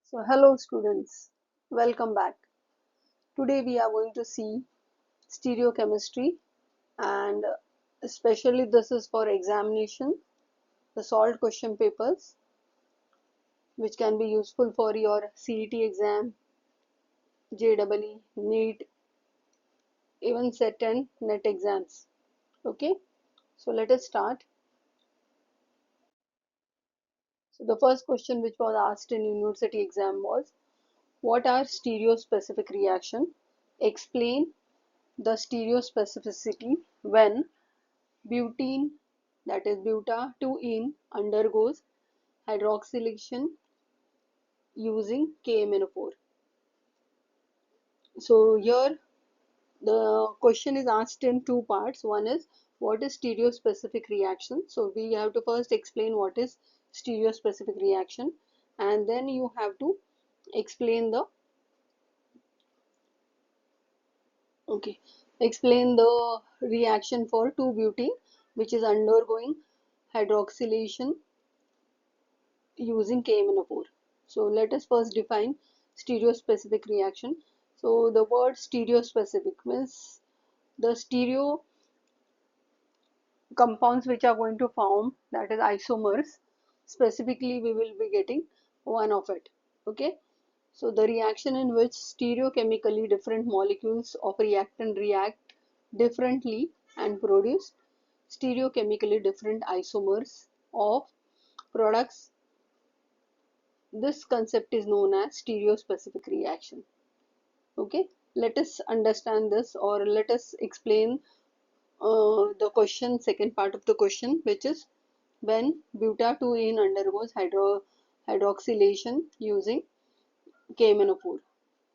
So hello students, welcome back. Today we are going to see stereochemistry and especially this is for examination, the solved question papers which can be useful for your CET exam, JEE, NEET, even SET and NET exams. Okay, so let us start. So the first question which was asked in university exam was, what are stereospecific reaction? Explain the stereospecificity when butene, that is buta-2-ene, undergoes hydroxylation using KMnO4. So here the question is asked in two parts. One is what is stereospecific reaction? So we have to first explain what is stereospecific reaction, and then you have to explain the explain the reaction for 2-butene which is undergoing hydroxylation using KMnO4. So let us first define stereospecific reaction. So the word stereospecific means the stereo compounds which are going to form, that is isomers, specifically we will be getting one of it. Okay, so the reaction in which stereochemically different molecules of reactant react differently and produce stereochemically different isomers of products. This concept is known as stereospecific reaction. Okay, let us understand this, or let us explain the question, second part of the question, which is when buta-2-ene undergoes hydroxylation using KMnO4.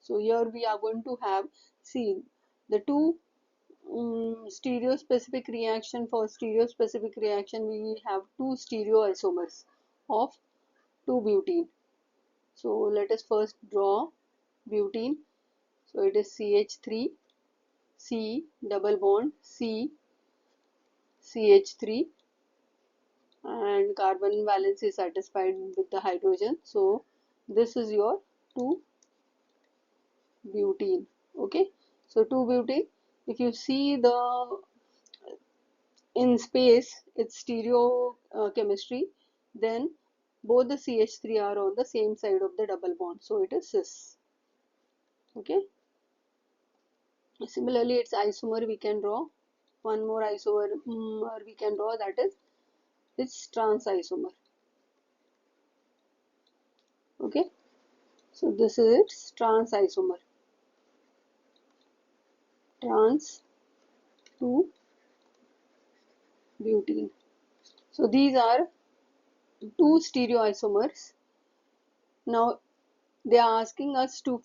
So here we are going to have, see, the two stereospecific reaction. For stereospecific reaction we have two stereoisomers of 2-butene. So let us first draw butene. So it is CH3, C double bond, C, CH3, and carbon valence is satisfied with the hydrogen. So this is your 2-butene. Okay, so 2-butene, if you see the in space it's stereo chemistry, then both the CH3 are on the same side of the double bond, so it is cis. Okay, similarly its isomer we can draw, one more isomer we can draw, that is its trans isomer. Okay, so this is its trans isomer, trans 2-butene. So these are two stereoisomers. Now they are asking us to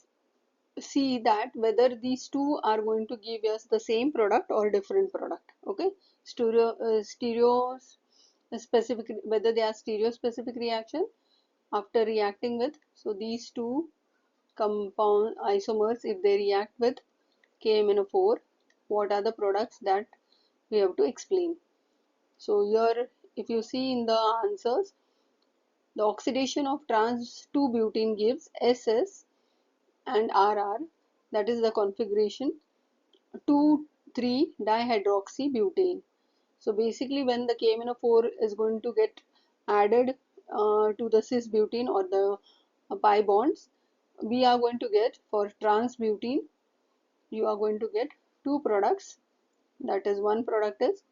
see that whether these two are going to give us the same product or different product. Okay, stereo specific, whether they are stereo specific reaction after reacting with, so these two compound isomers, if they react with KMnO4, what are the products that we have to explain. So here if you see in the answers, the oxidation of trans 2-butene gives SS and RR, that is the configuration 2,3-dihydroxybutane. So basically when the KMnO4 is going to get added to the cis butene or the pi bonds, we are going to get, for trans butene you are going to get two products, that is one product is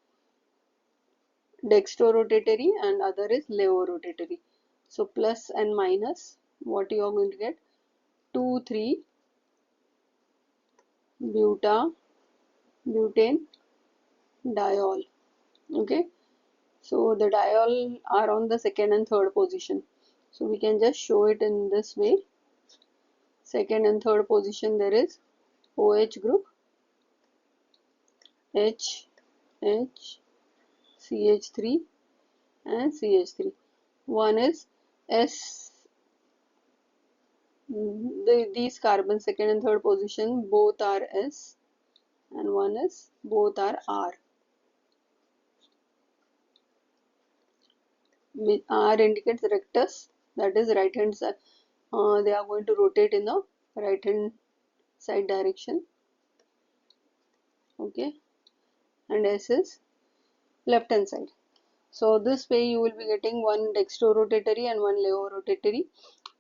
dextrorotatory and other is levorotatory. So plus and minus, what you are going to get, 2,3-buta-butane diol. Okay, so the diol are on the second and third position, so we can just show it in this way. Second and third position there is OH group, H, H, CH3 and CH3. One is S, these carbon second and third position both are S, and one is both are R. R indicates rectus, that is right hand side, they are going to rotate in the right hand side direction, okay, and S is left hand side. So this way you will be getting one dextrorotatory and one levorotatory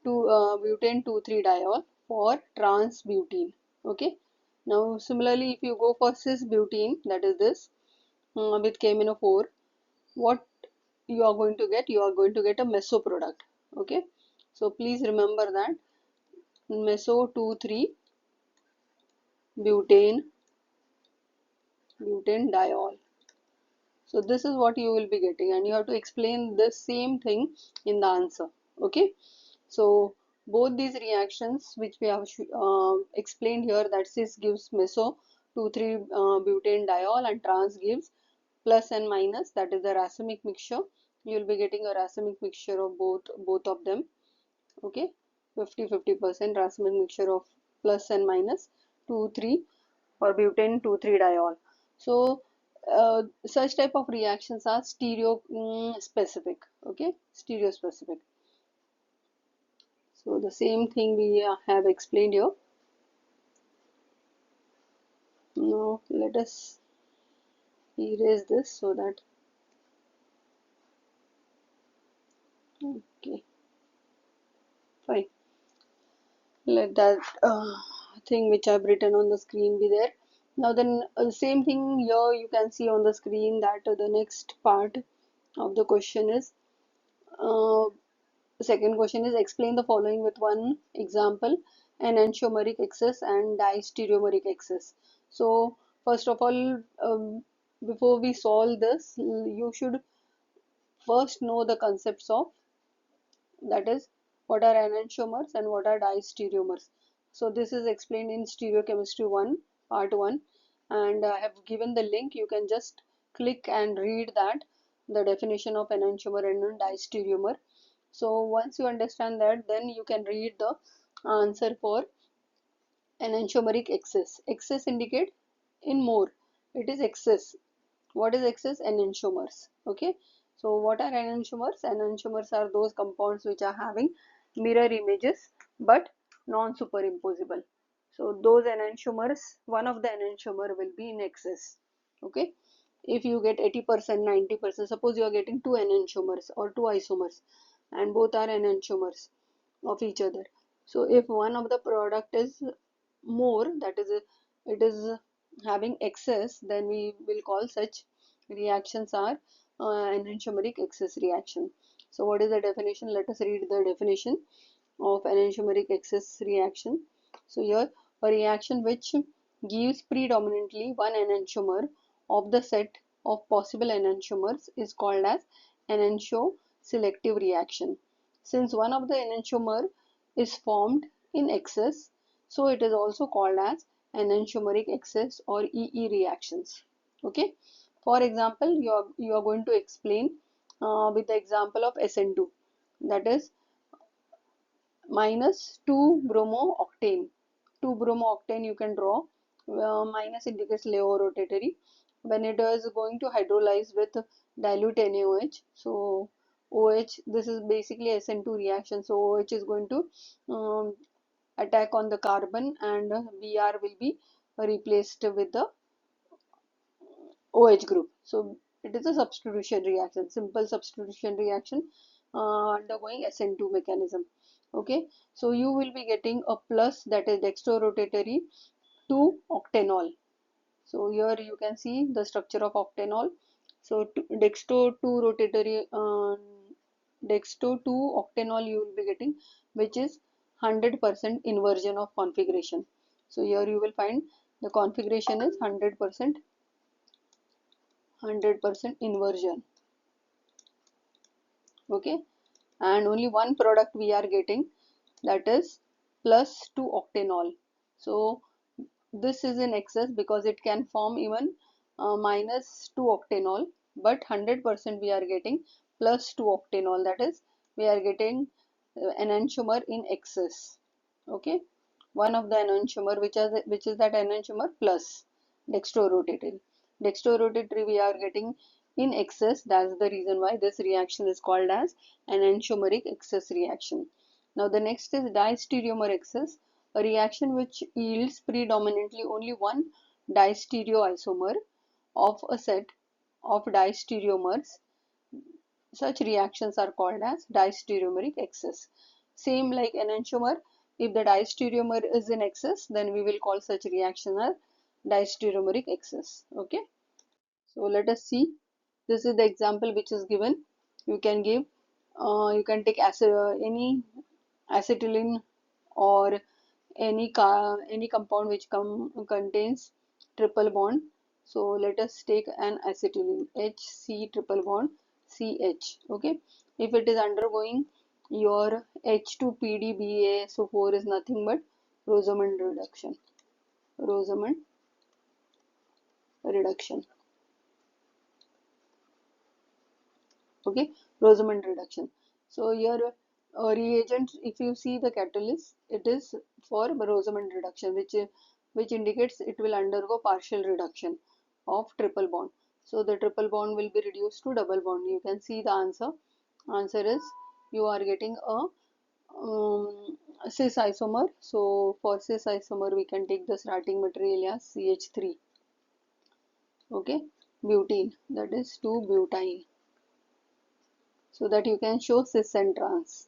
to butane 2,3-diol for trans butene. Okay. Now similarly, if you go for cis butene, that is this with ChemONo4, what you are going to get? You are going to get a meso product. Okay. So please remember that meso 2,3 butane diol. So this is what you will be getting, and you have to explain the same thing in the answer. Okay. So both these reactions which we have explained here, that cis gives meso 2,3 butane diol and trans gives plus and minus, that is the racemic mixture. You will be getting a racemic mixture of both of them. Okay, 50-50% racemic mixture of plus and minus 2,3 for butane 2,3 diol. So such type of reactions are stereo specific. Okay, stereo specific. So the same thing we have explained here. Now let us erase this so that, okay, fine. Let that thing which I've written on the screen be there. Now then same thing here you can see on the screen that the next part of the question is second question is explain the following with one example: enantiomeric excess and diastereomeric excess. So first of all, before we solve this, you should first know the concepts of, that is, what are enantiomers and what are diastereomers. So this is explained in Stereochemistry-I part 1, and I have given the link. You can just click and read that, the definition of enantiomer and diastereomer. So once you understand that, then you can read the answer for enantiomeric excess. Excess indicate in more, it is excess. What is excess? Enantiomers. Okay. So what are enantiomers? Enantiomers are those compounds which are having mirror images but non-superimposable. So those enantiomers, one of the enantiomer will be in excess. Okay. If you get 80%, 90%, suppose you are getting two enantiomers or two isomers and both are enantiomers of each other. So if one of the product is more, that is, it is having excess, then we will call such reactions are enantiomeric excess reaction. So what is the definition? Let us read the definition of enantiomeric excess reaction. So here, a reaction which gives predominantly one enantiomer of the set of possible enantiomers is called as enantioselective reaction. Since one of the enantiomer is formed in excess, so it is also called as enantiomeric excess or EE reactions. Okay. For example, you are going to explain with the example of SN2, that is minus 2 bromo-octane. 2 bromo-octane you can draw. Minus indicates levorotatory. When it is going to hydrolyze with dilute NaOH, so OH, this is basically SN2 reaction. So OH is going to attack on the carbon and Br will be replaced with the OH group. So it is a substitution reaction, simple substitution reaction undergoing SN2 mechanism. Okay, so you will be getting a plus, that is dextrorotatory to octanol. So here you can see the structure of octanol. So dextro 2 rotatory dextro 2 octanol you will be getting, which is 100% inversion of configuration. So here you will find the configuration is 100% inversion. Okay, and only one product we are getting, that is plus 2 octanol. So this is in excess because it can form even minus 2 octanol, but 100% we are getting plus 2 octanol, that is we are getting enantiomer in excess. Okay, one of the enantiomer, which is that enantiomer plus dextrorotatory. Dextrorotatory we are getting in excess. That's the reason why this reaction is called as enantiomeric excess reaction. Now the next is diastereomer excess, a reaction which yields predominantly only one diastereoisomer of a set of diastereomers. Such reactions are called as diastereomeric excess. Same like enantiomer, if the diastereomer is in excess, then we will call such reaction as diastereomeric excess. Okay. So let us see. This is the example which is given. You can give, you can take any acetylene or any compound which contains triple bond. So let us take an acetylene HC triple bond CH. Okay, if it is undergoing your H2PDBA, 4 is nothing but Rosamond reduction. Rosamond reduction. Okay, Rosamond reduction. So your reagent, if you see the catalyst, it is for Rosamond reduction, which indicates it will undergo partial reduction of triple bond. So the triple bond will be reduced to double bond. You can see the answer. Answer is you are getting a cis isomer. So for cis isomer, we can take the starting material as CH3. Okay, butene, that is 2-butyne. So that you can show cis and trans.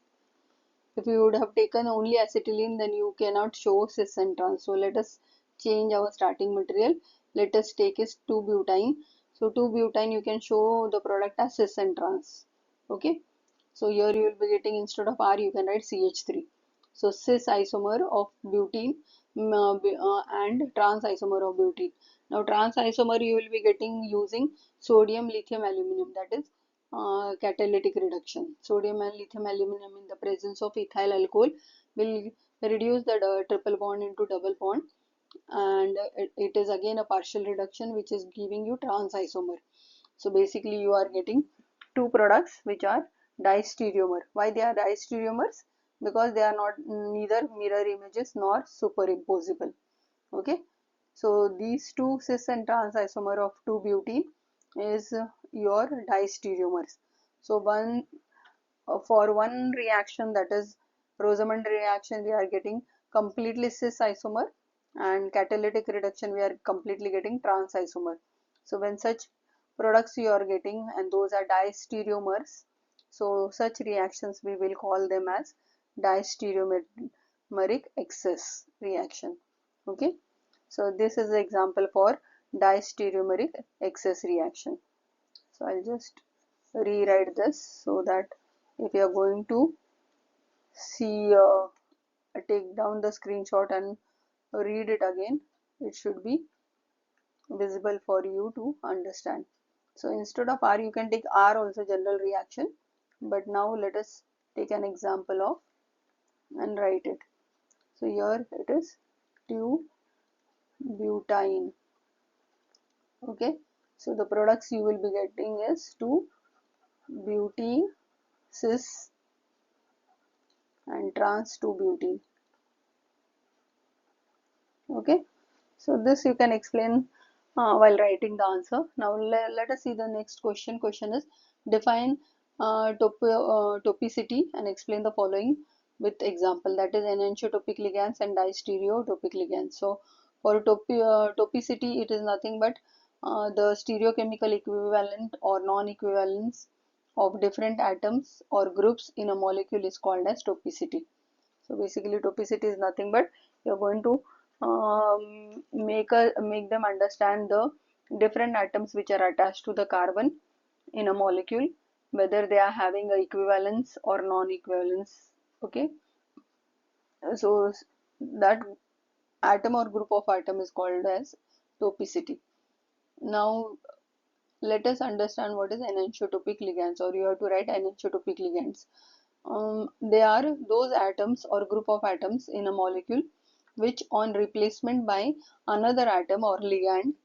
If you would have taken only acetylene, then you cannot show cis and trans. So let us change our starting material. Let us take is 2-butyne. So 2-butyne, you can show the product as cis and trans. Okay. So here you will be getting, instead of R, you can write CH3. So cis isomer of butene and trans isomer of butene. Now trans isomer you will be getting using sodium, lithium, aluminum, that is catalytic reduction. Sodium and lithium aluminum in the presence of ethyl alcohol will reduce the triple bond into double bond, and it is again a partial reduction which is giving you trans isomer. So basically you are getting two products which are diastereomer. Why they are diastereomers? Because they are not neither mirror images nor superimposable. Okay, so these two cis and trans isomer of 2-butene is your diastereomers. So for one reaction, that is Rosamond reaction, we are getting completely cis isomer, and catalytic reduction we are completely getting trans isomer. So when such products you are getting and those are diastereomers, so such reactions we will call them as diastereomeric excess reaction. Okay, so this is the example for diastereomeric excess reaction. So I'll just rewrite this so that if you are going to see, take down the screenshot and read it again, it should be visible for you to understand. So instead of R, you can take R also, general reaction, but now let us take an example of and write it. So here it is 2-butyne. Okay, so the products you will be getting is 2-butene cis and trans 2-butene. Okay, so this you can explain while writing the answer. Now let us see the next question. Question is define topicity and explain the following with example, that is enantiotopic ligands and diastereotopic ligands. So for topicity, it is nothing but the stereochemical equivalent or non-equivalence of different atoms or groups in a molecule is called as topicity. So basically topicity is nothing but you are going to make them understand the different atoms which are attached to the carbon in a molecule, whether they are having a equivalence or non-equivalence. Okay, so that atom or group of atom is called as topicity. Now let us understand what is enantiotopic ligands, or you have to write enantiotopic ligands. They are those atoms or group of atoms in a molecule which on replacement by another atom or ligand,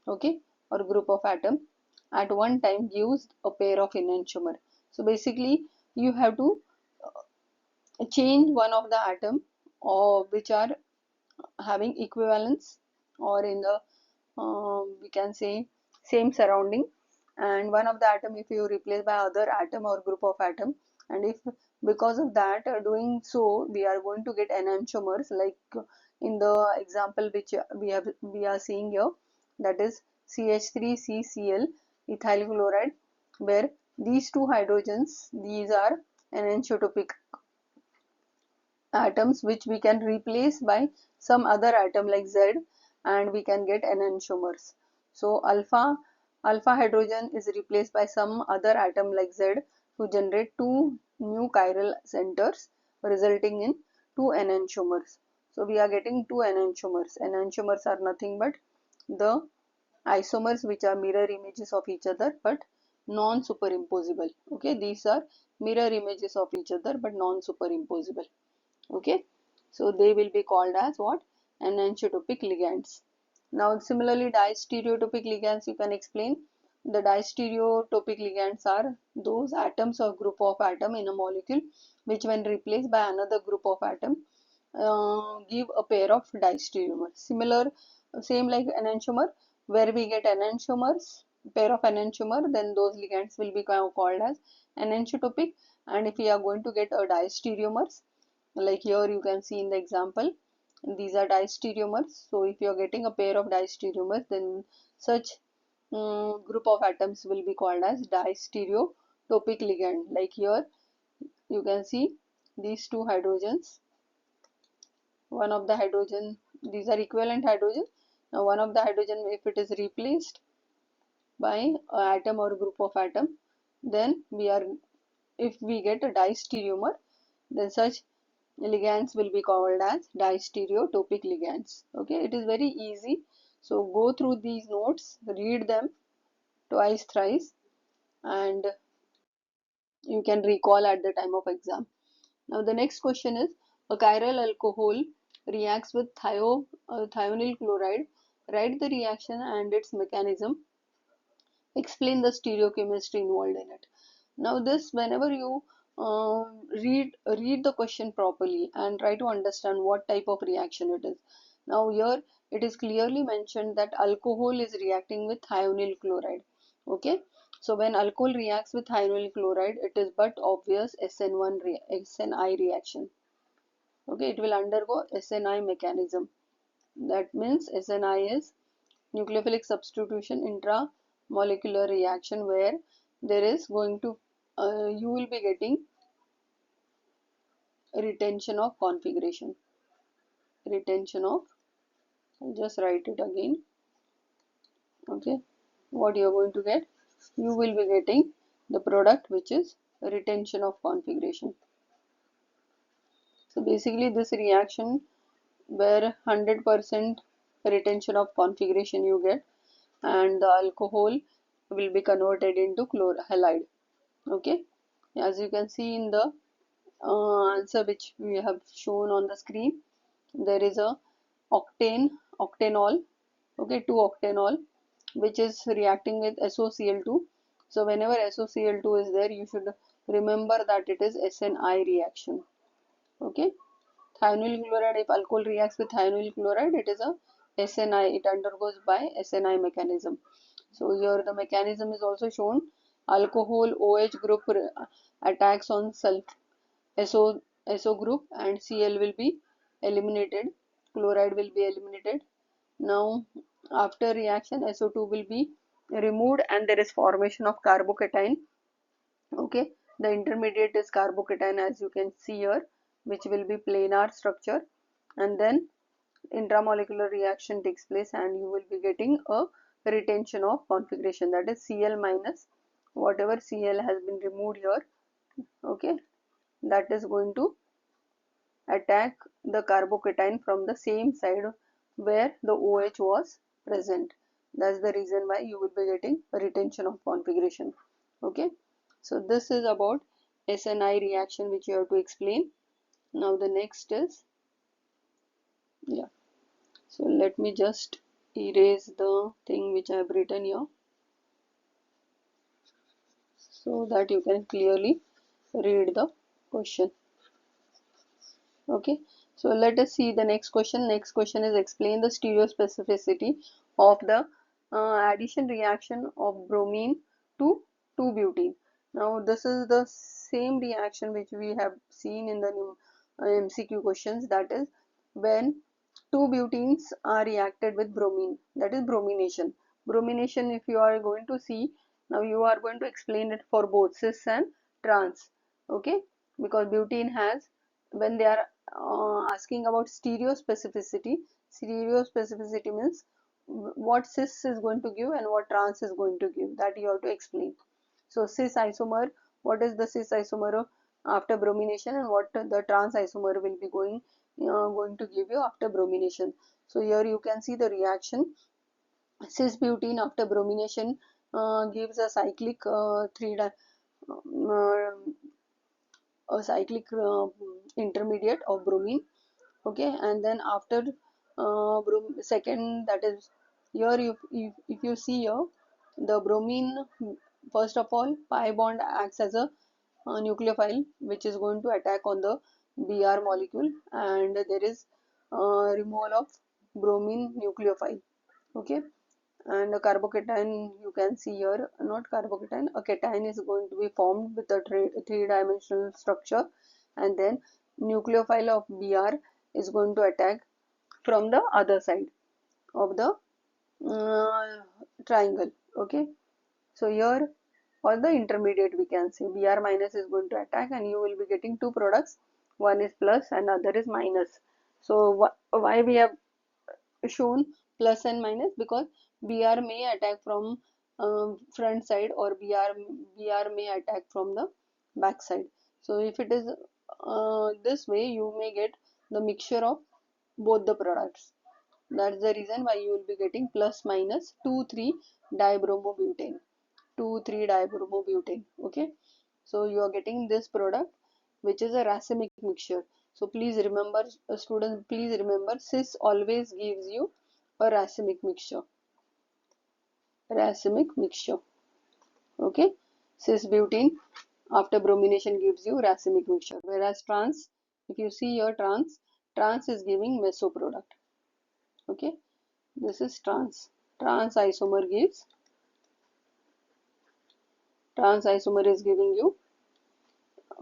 okay, or group of atom at one time gives a pair of enantiomer. So basically you have to change one of the atom or which are having equivalence or in the we can say same surrounding, and one of the atom if you replace by other atom or group of atom and if because of that doing so we are going to get enantiomers, like in the example which we are seeing here, that is CH3CCl ethyl chloride, where these two hydrogens, these are enantiotopic atoms which we can replace by some other atom like Z, and we can get enantiomers. So alpha hydrogen is replaced by some other atom like Z to generate two new chiral centers, resulting in two enantiomers. So we are getting two enantiomers. Enantiomers are nothing but the isomers which are mirror images of each other but non-superimposable. Okay, these are mirror images of each other but non-superimposable. Okay, so they will be called as what? Enantiotopic ligands. Now similarly, diastereotopic ligands you can explain. The diastereotopic ligands are those atoms or group of atom in a molecule which when replaced by another group of atom give a pair of diastereomers. Same like enantiomer, where we get enantiomers, pair of enantiomer, then those ligands will be called as enantiotopic. And if we are going to get a diastereomers, like here you can see in the example, these are diastereomers. So if you are getting a pair of diastereomers, then such group of atoms will be called as diastereotopic ligand. Like here you can see these two hydrogens, one of the hydrogen, these are equivalent hydrogen. Now one of the hydrogen, if it is replaced by an atom or group of atom, then if we get a diastereomer, then such ligands will be called as diastereotopic ligands. Okay, it is very easy. So go through these notes, read them twice, thrice, and you can recall at the time of exam. Now the next question is, a chiral alcohol reacts with thionyl chloride. Write the reaction and its mechanism. Explain the stereochemistry involved in it. Now this, whenever you read the question properly and try to understand what type of reaction it is. Now here it is clearly mentioned that alcohol is reacting with thionyl chloride. Okay, so when alcohol reacts with thionyl chloride, it is but obvious SNI reaction. Okay, it will undergo SNI mechanism. That means SNI is nucleophilic substitution intramolecular reaction, where there is going to you will be getting retention of configuration. Retention of, I'll just write it again. Okay, what you are going to get? You will be getting the product which is retention of configuration. So basically this reaction where 100% retention of configuration you get, and the alcohol will be converted into halide. Okay, as you can see in the answer which we have shown on the screen, there is a octanol, okay, 2-octanol, which is reacting with SOCl2. So whenever SOCl2 is there, you should remember that it is SNI reaction. Okay, thionyl chloride, if alcohol reacts with thionyl chloride, it is a SNI, it undergoes by SNI mechanism. So here the mechanism is also shown. Alcohol OH group attacks on SO group, and Cl will be eliminated, chloride will be eliminated. Now after reaction, SO2 will be removed and there is formation of carbocation. Okay, the intermediate is carbocation, as you can see here, which will be planar structure, and then intramolecular reaction takes place and you will be getting a retention of configuration, that is Cl minus whatever Cl has been removed here. Okay, that is going to attack the carbocation from the same side where the OH was present. That's the reason why you will be getting a retention of configuration. Okay, so this is about SNI reaction which you have to explain. Now the next is, yeah, so let me just erase the thing which I have written here so that you can clearly read the question. Okay, so let us see the next question. Next question is, explain the stereospecificity of the addition reaction of bromine to 2-butene. Now this is the same reaction which we have seen in the MCQ questions, that is when two butenes are reacted with bromine, that is bromination. Bromination, if you are going to see, now you are going to explain it for both cis and trans, okay, because butene has, when they are asking about stereospecificity, stereospecificity means what cis is going to give and what trans is going to give, that you have to explain. So cis isomer, what is the cis isomer after bromination and what the trans isomer will be going to give you after bromination. So here you can see the reaction. Cis butene after bromination gives a cyclic a cyclic intermediate of bromine, okay, and then after second, that is here, if you see here, the bromine, first of all, pi bond acts as a nucleophile which is going to attack on the Br molecule, and there is removal of bromine nucleophile, okay, and a carbocation you can see here, not carbocation, a cation is going to be formed with a three-dimensional structure, and then nucleophile of Br is going to attack from the other side of the triangle, okay. So here, or the intermediate, we can say Br minus is going to attack and you will be getting two products, one is plus and other is minus. So why we have shown plus and minus? Because Br may attack from front side, or Br may attack from the back side. So if it is this way, you may get the mixture of both the products. That's the reason why you will be getting plus minus 2,3 dibromobutane, 2,3 dibromobutane, okay. So you are getting this product which is a racemic mixture. So please remember, students, please remember, cis always gives you a racemic mixture, okay. Cis butene after bromination gives you racemic mixture, whereas trans, if you see your trans is giving meso product, okay. This is trans isomer gives, trans isomer is giving you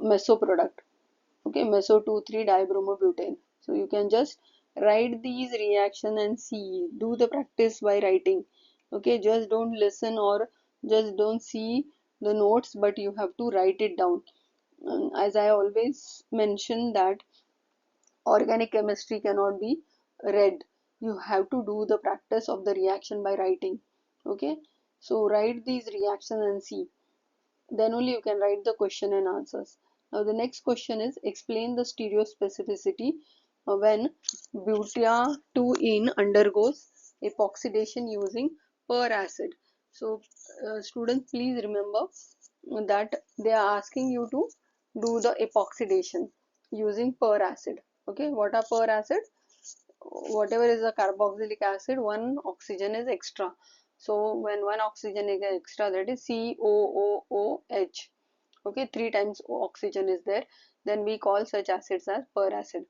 meso product, okay, meso 2,3 dibromobutane. So you can just write these reaction and see, do the practice by writing, okay. Just don't listen or just don't see the notes, but you have to write it down. As I always mention that organic chemistry cannot be read, you have to do the practice of the reaction by writing, okay. So write these reactions and see, then only you can write the question and answers. Now the next question is, explain the stereospecificity when butia-2-ene undergoes epoxidation using per acid. So students, please remember that they are asking you to do the epoxidation using per acid, okay. What are per acid? Whatever is a carboxylic acid, one oxygen is extra. So when one oxygen is extra, that is COOOH, okay, 3 times oxygen is there, then we call such acids as per acid.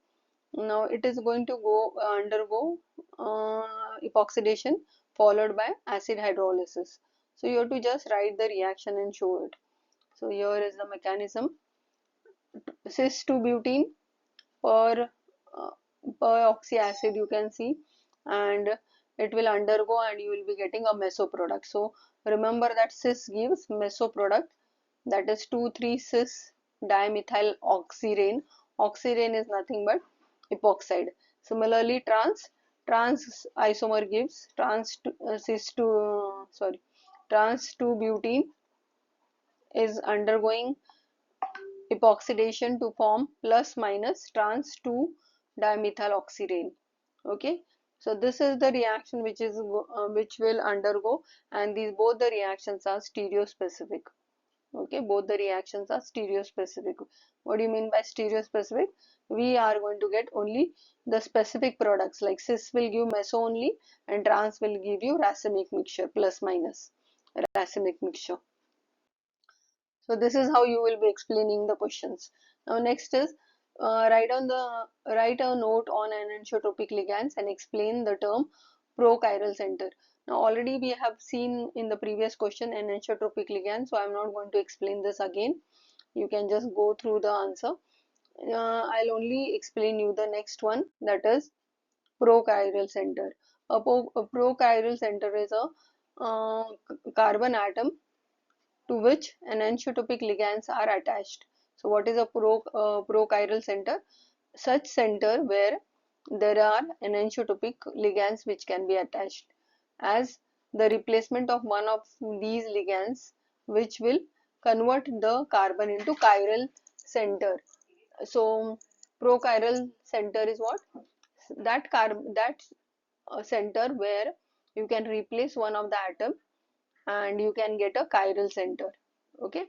Now it is going to undergo epoxidation followed by acid hydrolysis. So you have to just write the reaction and show it. So here is the mechanism. Cis 2-butene per oxy acid, you can see, and it will undergo and you will be getting a meso product. So remember that cis gives meso product, that is 2,3 cis dimethyl oxyrane. Oxyrane is nothing but epoxide. Similarly trans isomer gives trans 2-butene is undergoing epoxidation to form plus minus trans 2 dimethyl oxyrane, okay. So this is the reaction which is which will undergo, and these both the reactions are stereospecific, okay. Both the reactions are stereospecific. What do you mean by stereospecific? We are going to get only the specific products, like cis will give meso only and trans will give you racemic mixture, plus minus racemic mixture. So this is how you will be explaining the questions. Now next is write a note on enantiotopic ligands and explain the term prochiral center. Now already we have seen in the previous question enantiotopic ligand, so I'm not going to explain this again. You can just go through the answer. I'll only explain you the next one, that is prochiral center. A prochiral center is a carbon atom to which enantiotopic ligands are attached. So what is a prochiral center? Such center where there are enantiotopic ligands which can be attached as the replacement of one of these ligands, which will convert the carbon into chiral center. So prochiral center is what? That center where you can replace one of the atom and you can get a chiral center. Okay,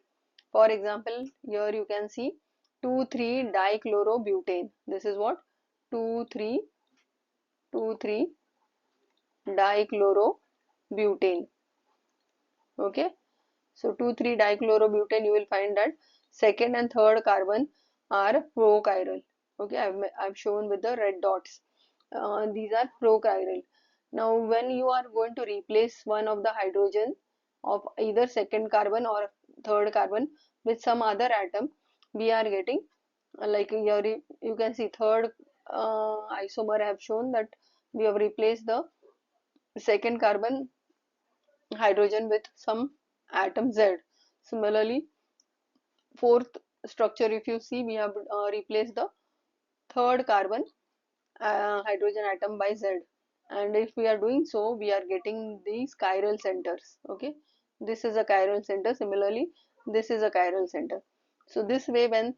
for example, here you can see 2,3-dichlorobutane. This is what? 2,3-dichlorobutane. Okay, so 2,3-dichlorobutane, you will find that second and third carbon are prochiral. Okay, I've shown with the red dots. These are prochiral. Now when you are going to replace one of the hydrogen of either second carbon or third carbon with some other atom, we are getting like here you can see third isomer. I have shown that we have replaced the second carbon hydrogen with some atom Z. Similarly, fourth structure, if you see, we have replaced the third carbon hydrogen atom by Z, and if we are doing so, we are getting these chiral centers. Okay, this is a chiral center. Similarly, this is a chiral center. So this way, when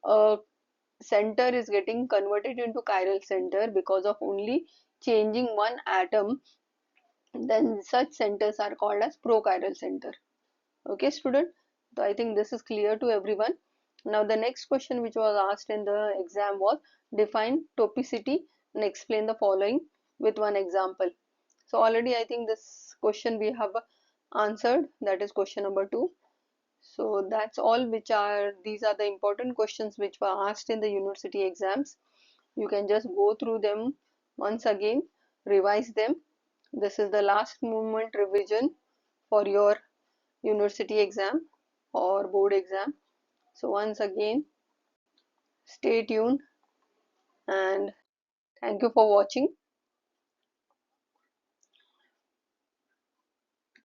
a center is getting converted into chiral center because of only changing one atom, then such centers are called as prochiral center. Okay, student, so I think this is clear to everyone. Now the next question which was asked in the exam was define topicity and explain the following with one example. So already I think this question we have answered, that is question number 2. So that's all, these are the important questions which were asked in the university exams. You can just go through them once again, revise them. This is the last moment revision for your university exam or board exam. So once again, stay tuned and thank you for watching.